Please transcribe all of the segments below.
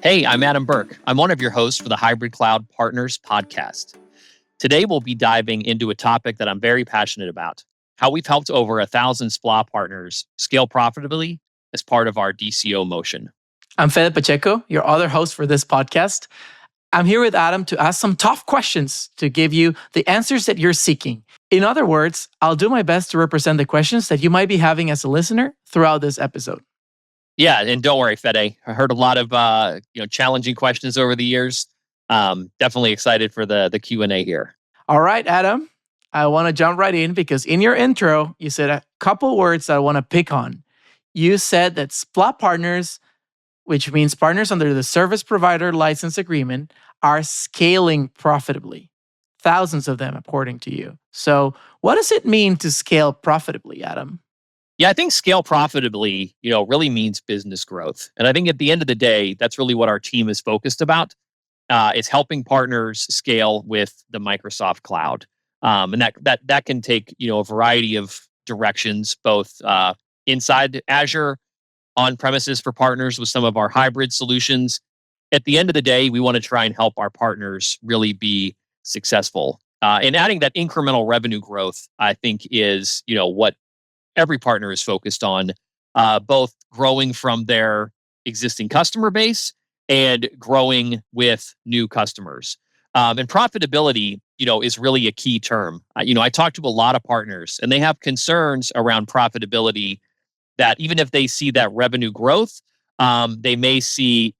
Hey, I'm Adam Burke. I'm one of your hosts for the Hybrid Cloud Partners podcast. Today, we'll be diving into a topic that I'm very passionate about, how we've helped over 1,000 SPLA partners scale profitably as part of our DCO motion. I'm Fede Pacheco, your other host for this podcast. I'm here with Adam to ask some tough questions to give you the answers that you're seeking. In other words, I'll do my best to represent the questions that you might be having as a listener throughout this episode. Yeah, and don't worry, Fede. I heard a lot of challenging questions over the years. Definitely excited for the Q&A here. All right, Adam, I want to jump right in because in your intro, you said a couple words that I want to pick on. You said that SPLA partners, which means partners under the service provider license agreement, are scaling profitably. Thousands of them, according to you. So what does it mean to scale profitably, Adam? Yeah, I think scale profitably, really means business growth. And I think at the end of the day, that's really what our team is focused about, is helping partners scale with the Microsoft cloud. And that can take, a variety of directions, both inside Azure, on premises for partners with some of our hybrid solutions. At the end of the day, we want to try and help our partners really be successful. And adding that incremental revenue growth, I think, is, what every partner is focused on, both growing from their existing customer base and growing with new customers. And profitability, is really a key term. I talk to a lot of partners and they have concerns around profitability that even if they see that revenue growth, they may see,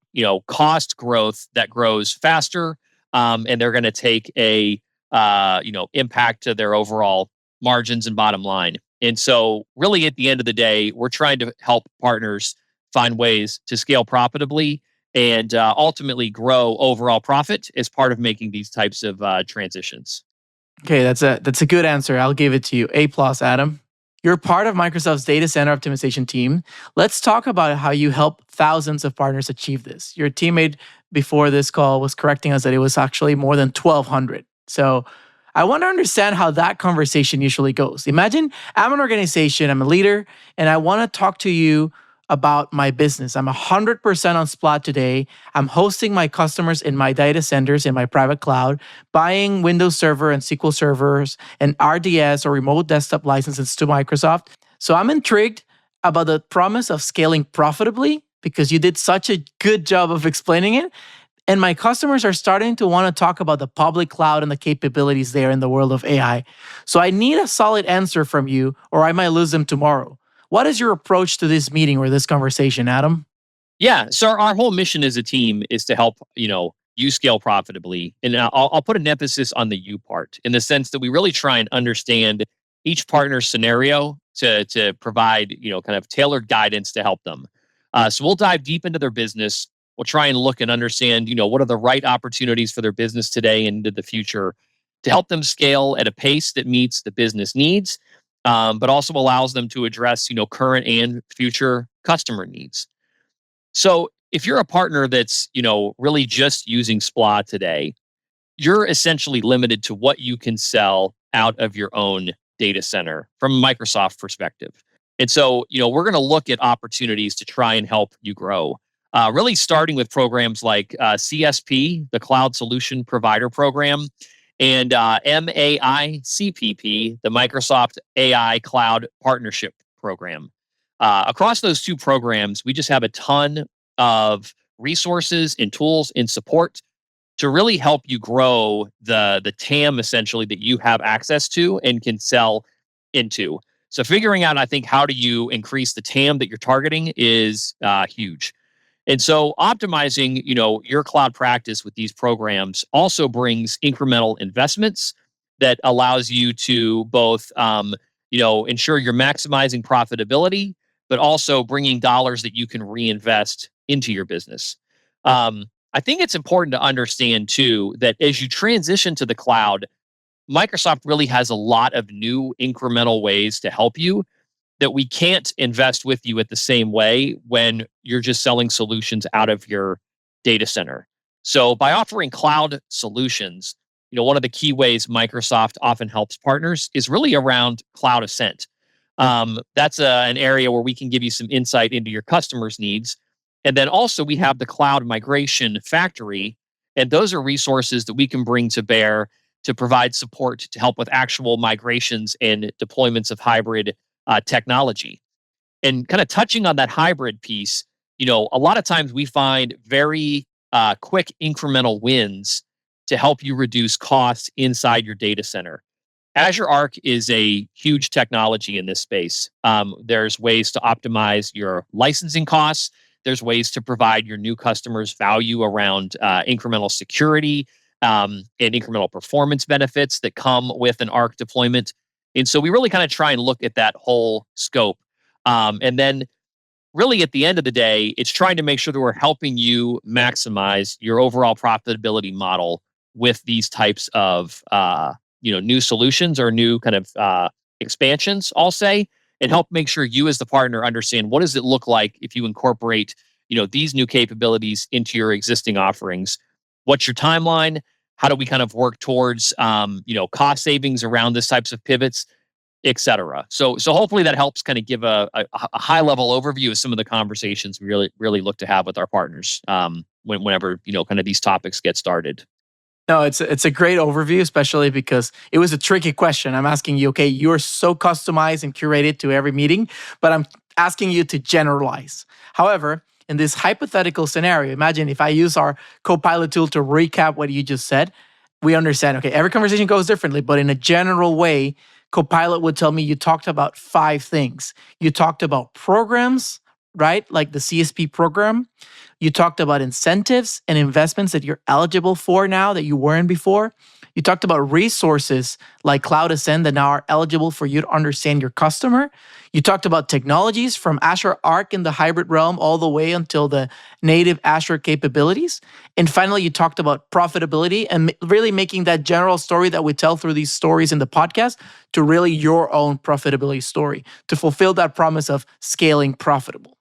cost growth that grows faster, and they're going to take a, impact to their overall margins and bottom line. And so really at the end of the day, we're trying to help partners find ways to scale profitably and ultimately grow overall profit as part of making these types of transitions. Okay, that's a good answer. I'll give it to you. A+, Adam. You're part of Microsoft's data center optimization team. Let's talk about how you help thousands of partners achieve this. Your teammate before this call was correcting us that it was actually more than 1,200. So I want to understand how that conversation usually goes. Imagine I'm an organization, I'm a leader, and I want to talk to you about my business. I'm 100% on SPLA today. I'm hosting my customers in my data centers in my private cloud, buying Windows Server and SQL servers and RDS or remote desktop licenses to Microsoft. So I'm intrigued about the promise of scaling profitably because you did such a good job of explaining it. And my customers are starting to want to talk about the public cloud and the capabilities there in the world of AI. So I need a solid answer from you, or I might lose them tomorrow. What is your approach to this meeting or this conversation, Adam? Yeah, so our whole mission as a team is to help, you scale profitably. And I'll put an emphasis on the you part in the sense that we really try and understand each partner's scenario to provide, kind of tailored guidance to help them. So we'll dive deep into their business. We'll try and look and understand, what are the right opportunities for their business today and into the future to help them scale at a pace that meets the business needs, but also allows them to address, current and future customer needs. So if you're a partner that's, really just using SPLA today, you're essentially limited to what you can sell out of your own data center from a Microsoft perspective. And so, we're going to look at opportunities to try and help you grow. Really starting with programs like CSP, the Cloud Solution Provider Program, and MAICPP, the Microsoft AI Cloud Partnership Program. Across those two programs, we just have a ton of resources and tools and support to really help you grow the TAM essentially that you have access to and can sell into. So figuring out, I think, how do you increase the TAM that you're targeting is huge. And so optimizing, your cloud practice with these programs also brings incremental investments that allows you to both, ensure you're maximizing profitability, but also bringing dollars that you can reinvest into your business. I think it's important to understand too, that as you transition to the cloud, Microsoft really has a lot of new incremental ways to help you that we can't invest with you at the same way when you're just selling solutions out of your data center. So by offering cloud solutions, one of the key ways Microsoft often helps partners is really around cloud ascent. That's an area where we can give you some insight into your customers' needs And then also we have the cloud migration factory, and those are resources that we can bring to bear to provide support to help with actual migrations and deployments of hybrid technology. And kind of touching on that hybrid piece, a lot of times we find very quick incremental wins to help you reduce costs inside your data center. Azure Arc is a huge technology in this space. There's ways to optimize your licensing costs. There's ways to provide your new customers value around incremental security and incremental performance benefits that come with an Arc deployment. And so we really kind of try and look at that whole scope. And then really at the end of the day, it's trying to make sure that we're helping you maximize your overall profitability model with these types of new solutions or new kind of expansions, I'll say, and help make sure you as the partner understand what does it look like if you incorporate these new capabilities into your existing offerings. What's your timeline? How do we kind of work towards cost savings around this types of pivots, et cetera. So hopefully that helps kind of give a high level overview of some of the conversations we really look to have with our partners whenever kind of these topics get started. No, it's a great overview, especially because it was a tricky question. I'm asking you, okay, you're so customized and curated to every meeting, but I'm asking you to generalize. However, in this hypothetical scenario, imagine if I use our Copilot tool to recap what you just said, we understand, okay, every conversation goes differently, but in a general way, Copilot would tell me you talked about 5 things. You talked about programs, right? Like the CSP program. You talked about incentives and investments that you're eligible for now that you weren't before. You talked about resources like Cloud Ascend that now are eligible for you to understand your customer. You talked about technologies from Azure Arc in the hybrid realm all the way until the native Azure capabilities. And finally, you talked about profitability and really making that general story that we tell through these stories in the podcast to really your own profitability story to fulfill that promise of scaling profitable.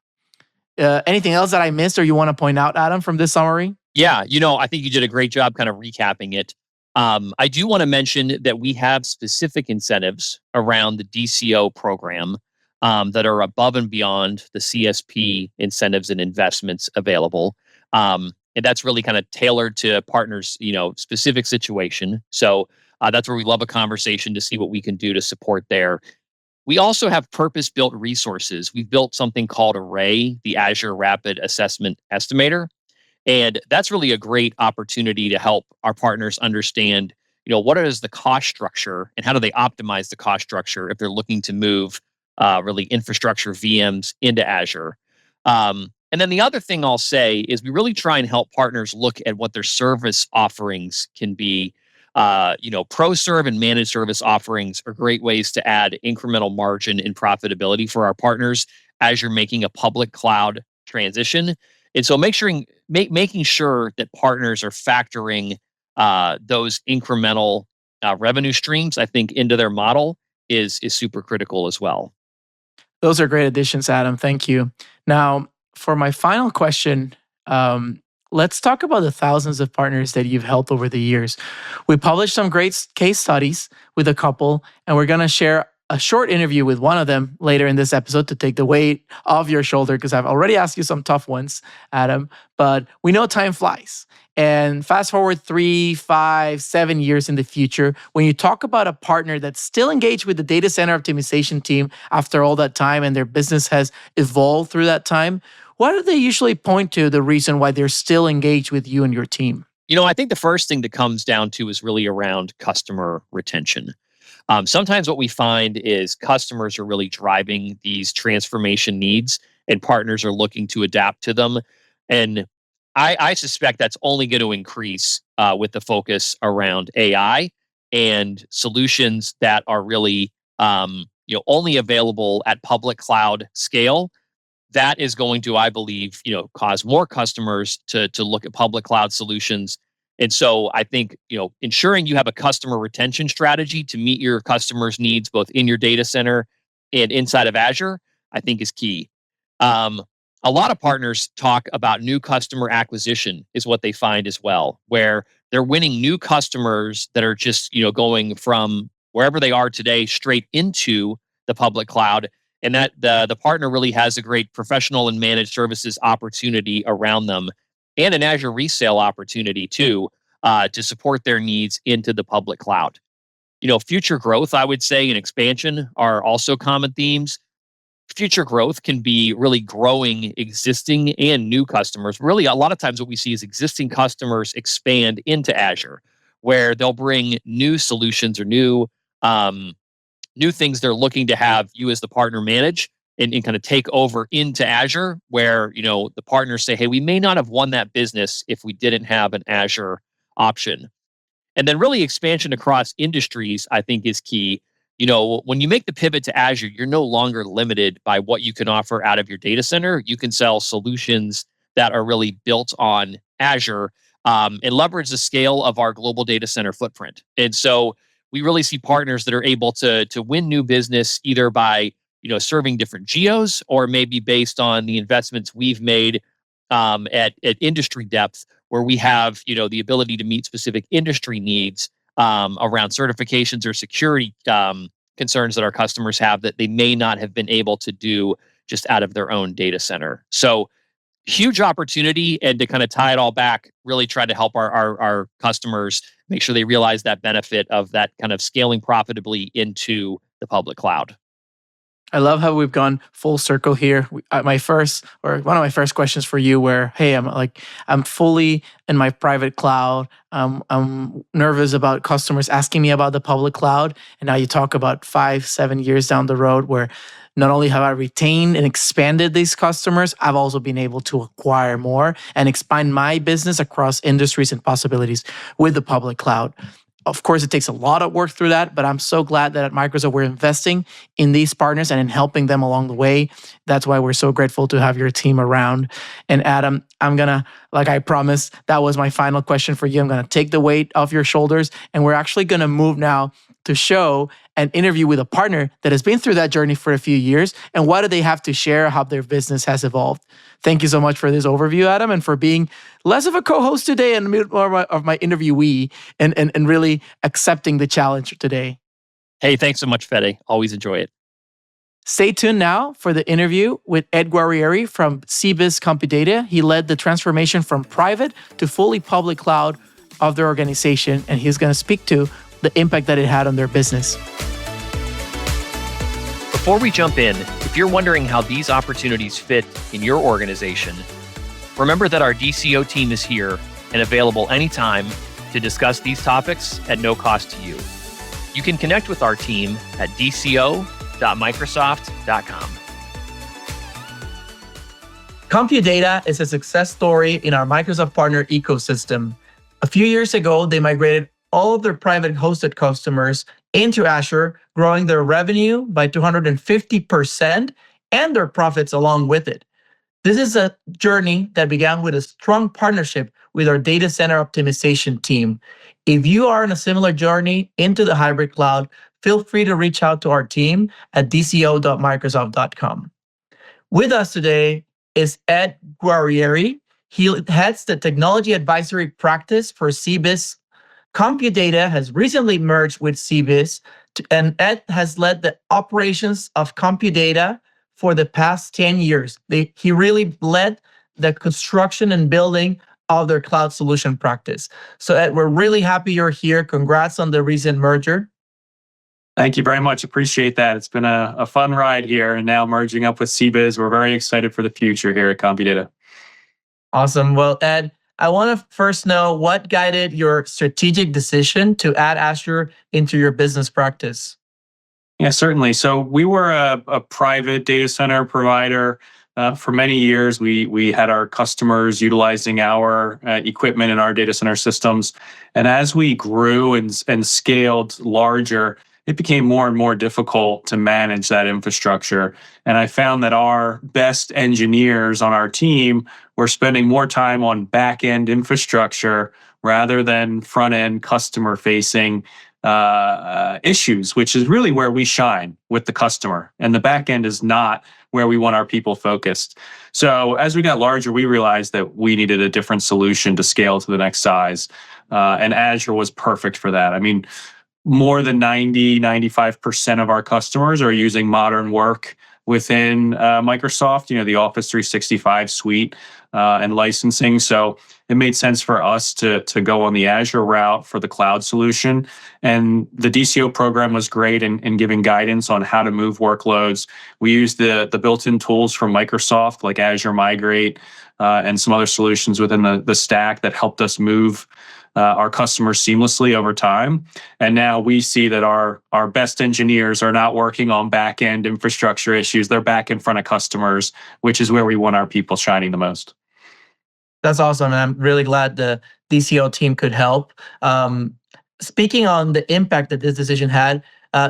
Anything else that I missed or you want to point out, Adam, from this summary? Yeah, I think you did a great job kind of recapping it. I do want to mention that we have specific incentives around the DCO program that are above and beyond the CSP incentives and investments available. And that's really kind of tailored to partners, specific situation. So that's where we love a conversation to see what we can do to support there. We also have purpose-built resources. We've built something called Array, the Azure Rapid Assessment Estimator. And that's really a great opportunity to help our partners understand, what is the cost structure and how do they optimize the cost structure if they're looking to move really infrastructure VMs into Azure. And then the other thing I'll say is we really try and help partners look at what their service offerings can be. Pro serve and managed service offerings are great ways to add incremental margin and profitability for our partners as you're making a public cloud transition. And so making sure that partners are factoring those incremental revenue streams, I think, into their model is super critical as well. Those are great additions, Adam. Thank you. Now, for my final question, let's talk about the thousands of partners that you've helped over the years. We published some great case studies with a couple, and we're going to share a short interview with one of them later in this episode to take the weight off your shoulder, because I've already asked you some tough ones, Adam, but we know time flies. And fast forward 3, 5, 7 years in the future, when you talk about a partner that's still engaged with the data center optimization team after all that time and their business has evolved through that time, what do they usually point to the reason why they're still engaged with you and your team? I think the first thing that comes down to is really around customer retention. Sometimes what we find is customers are really driving these transformation needs and partners are looking to adapt to them. And I suspect that's only going to increase with the focus around AI and solutions that are really only available at public cloud scale. That is going to, I believe, cause more customers to look at public cloud solutions. And so I think, ensuring you have a customer retention strategy to meet your customers' needs, both in your data center and inside of Azure, I think is key. A lot of partners talk about new customer acquisition is what they find as well, where they're winning new customers that are just, going from wherever they are today straight into the public cloud. and that the partner really has a great professional and managed services opportunity around them, and an Azure resale opportunity too, to support their needs into the public cloud. Future growth, I would say, and expansion are also common themes. Future growth can be really growing existing and new customers. Really, a lot of times what we see is existing customers expand into Azure, where they'll bring new solutions or new things they're looking to have you as the partner manage, and kind of take over into Azure, where the partners say, hey, we may not have won that business if we didn't have an Azure option. And then really expansion across industries, I think, is key. When you make the pivot to Azure, you're no longer limited by what you can offer out of your data center. You can sell solutions that are really built on Azure, and leverage the scale of our global data center footprint. And so we really see partners that are able to win new business either by serving different geos, or maybe based on the investments we've made at industry depth, where we have the ability to meet specific industry needs around certifications or security concerns that our customers have that they may not have been able to do just out of their own data center. So huge opportunity, and to kind of tie it all back, really try to help our customers make sure they realize that benefit of that kind of scaling profitably into the public cloud. I love how we've gone full circle here. One of my first questions for you were, hey, I'm fully in my private cloud. I'm nervous about customers asking me about the public cloud. And now you talk about 5-7 years down the road, where not only have I retained and expanded these customers, I've also been able to acquire more and expand my business across industries and possibilities with the public cloud. Of course, it takes a lot of work through that, but I'm so glad that at Microsoft we're investing in these partners and in helping them along the way. That's why we're so grateful to have your team around. And Adam, I'm gonna, like I promised, that was my final question for you. I'm gonna take the weight off your shoulders, and we're actually gonna move now to show an interview with a partner that has been through that journey for a few years, and what do they have to share how their business has evolved. Thank you so much for this overview, Adam, and for being less of a co-host today and more of my interviewee, and really accepting the challenge today. Hey, thanks so much, Fede. Always enjoy it. Stay tuned now for the interview with Ed Guarrieri from CBIZ CompuData. He led the transformation from private to fully public cloud of their organization, and he's going to speak to the impact that it had on their business. Before we jump in, if you're wondering how these opportunities fit in your organization, remember that our DCO team is here and available anytime to discuss these topics at no cost to you. You can connect with our team at dco.microsoft.com. CompuData is a success story in our Microsoft partner ecosystem. A few years ago, they migrated all of their private hosted customers into Azure, growing their revenue by 250% and their profits along with it. This is a journey that began with a strong partnership with our data center optimization team. If you are on a similar journey into the hybrid cloud, feel free to reach out to our team at dco.microsoft.com. With us today is Ed Guarrieri. He heads the technology advisory practice for CBIZ. CompuData has recently merged with CBIZ, and Ed has led the operations of CompuData for the past 10 years. He really led the construction and building of their cloud solution practice. So Ed, we're really happy you're here. Congrats on the recent merger. Thank you very much. Appreciate that. It's been a fun ride here, and now merging up with CBIZ. We're very excited for the future here at CompuData. Awesome. Well, Ed, I want to first know what guided your strategic decision to add Azure into your business practice. Yeah, certainly. So we were a private data center provider. For many years, we had our customers utilizing our equipment in our data center systems. And as we grew and scaled larger, it became more and more difficult to manage that infrastructure. And I found that our best engineers on our team were spending more time on back-end infrastructure rather than front-end customer-facing issues, which is really where we shine with the customer. And the back-end is not where we want our people focused. So as we got larger, we realized that we needed a different solution to scale to the next size. And Azure was perfect for that. I mean, more than 95% of our customers are using modern work within Microsoft, the Office 365 suite and licensing. So it made sense for us to go on the Azure route for the cloud solution. And the DCO program was great in giving guidance on how to move workloads. We used the built-in tools from Microsoft, like Azure Migrate and some other solutions within the stack that helped us move our customers seamlessly over time. And now we see that our best engineers are not working on back-end infrastructure issues. They're back in front of customers, which is where we want our people shining the most. That's awesome. And I'm really glad the DCO team could help. Speaking on the impact that this decision had,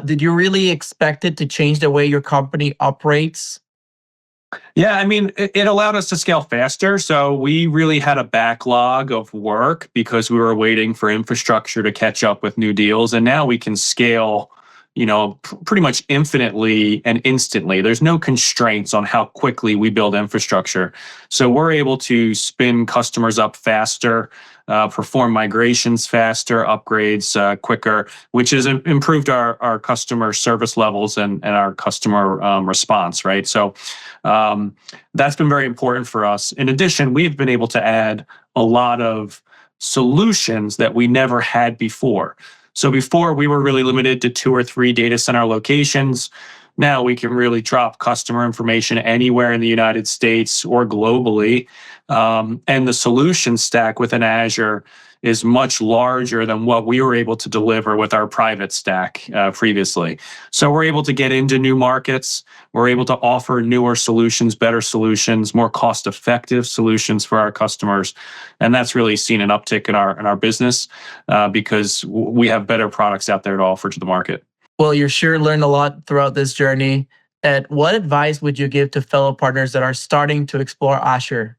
did you really expect it to change the way your company operates? Yeah, I mean, it allowed us to scale faster. So we really had a backlog of work because we were waiting for infrastructure to catch up with new deals. And now we can scale, pretty much infinitely and instantly. There's no constraints on how quickly we build infrastructure. So we're able to spin customers up faster, perform migrations faster, upgrades quicker, which has improved our customer service levels and our customer response, right? So that's been very important for us. In addition, we've been able to add a lot of solutions that we never had before. So before, we were really limited to 2 or 3 data center locations. Now we can really drop customer information anywhere in the United States or globally. And the solution stack within Azure is much larger than what we were able to deliver with our private stack previously. So we're able to get into new markets. We're able to offer newer solutions, better solutions, more cost-effective solutions for our customers. And that's really seen an uptick in our business because we have better products out there to offer to the market. Well, you sure learned a lot throughout this journey. Ed, what advice would you give to fellow partners that are starting to explore Azure?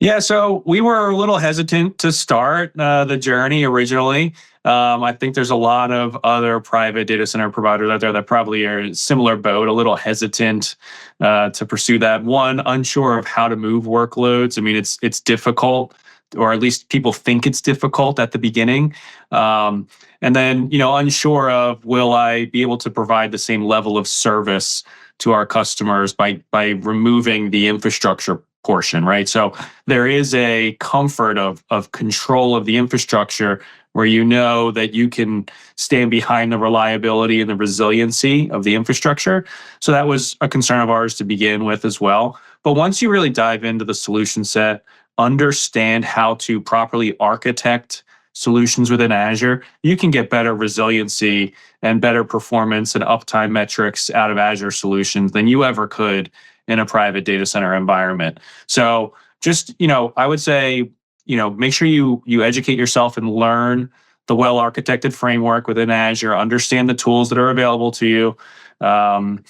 Yeah, so we were a little hesitant to start the journey originally. I think there's a lot of other private data center providers out there that probably are in a similar boat, a little hesitant to pursue that. One, unsure of how to move workloads. I mean, it's difficult, or at least people think it's difficult at the beginning. And then, unsure of, will I be able to provide the same level of service to our customers by removing the infrastructure portion, right? So there is a comfort of control of the infrastructure where you know that you can stand behind the reliability and the resiliency of the infrastructure. So that was a concern of ours to begin with as well. But once you really dive into the solution set, understand how to properly architect solutions within Azure, you can get better resiliency and better performance and uptime metrics out of Azure solutions than you ever could in a private data center environment. So just, I would say, make sure you educate yourself and learn the well-architected framework within Azure, understand the tools that are available to you. And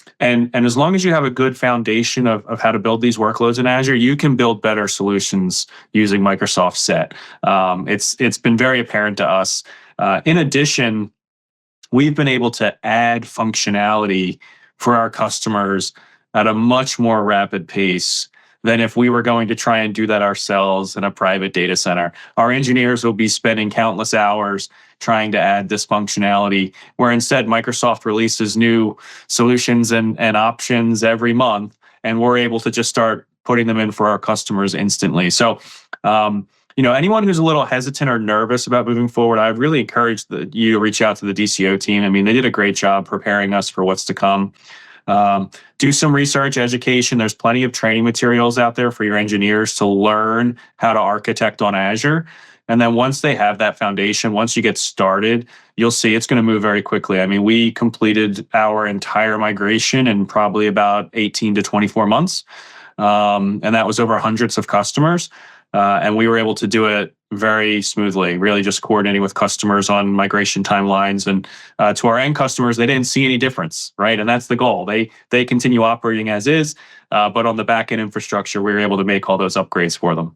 as long as you have a good foundation of how to build these workloads in Azure, you can build better solutions using Microsoft Set. It's been very apparent to us. In addition, we've been able to add functionality for our customers at a much more rapid pace than if we were going to try and do that ourselves in a private data center. Our engineers will be spending countless hours trying to add this functionality, where instead Microsoft releases new solutions and options every month, and we're able to just start putting them in for our customers instantly. So, anyone who's a little hesitant or nervous about moving forward, I'd really encourage you to reach out to the DCO team. I mean, they did a great job preparing us for what's to come. Do some research, education. There's plenty of training materials out there for your engineers to learn how to architect on Azure. And then once they have that foundation, once you get started, you'll see it's going to move very quickly. I mean, we completed our entire migration in probably about 18 to 24 months. And that was over hundreds of customers. And we were able to do it very smoothly, really just coordinating with customers on migration timelines. And to our end customers, they didn't see any difference, right? And that's the goal. They continue operating as is, but on the back-end infrastructure, we were able to make all those upgrades for them.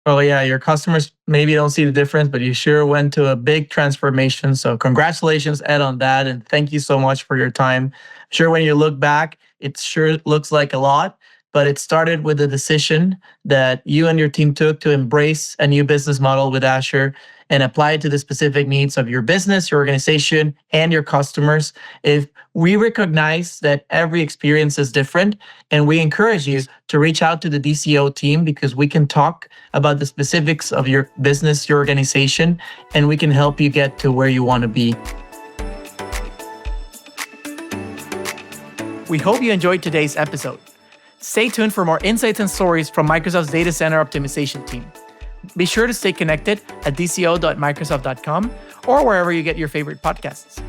Oh yeah, your customers maybe don't see the difference, but you sure went to a big transformation. So congratulations, Ed, on that. And thank you so much for your time. I'm sure when you look back, it sure looks like a lot. but it started with a decision that you and your team took to embrace a new business model with Azure and apply it to the specific needs of your business, your organization, and your customers. If we recognize that every experience is different, and we encourage you to reach out to the DCO team because we can talk about the specifics of your business, your organization, and we can help you get to where you want to be. We hope you enjoyed today's episode. Stay tuned for more insights and stories from Microsoft's Data Center Optimization team. Be sure to stay connected at dco.microsoft.com or wherever you get your favorite podcasts.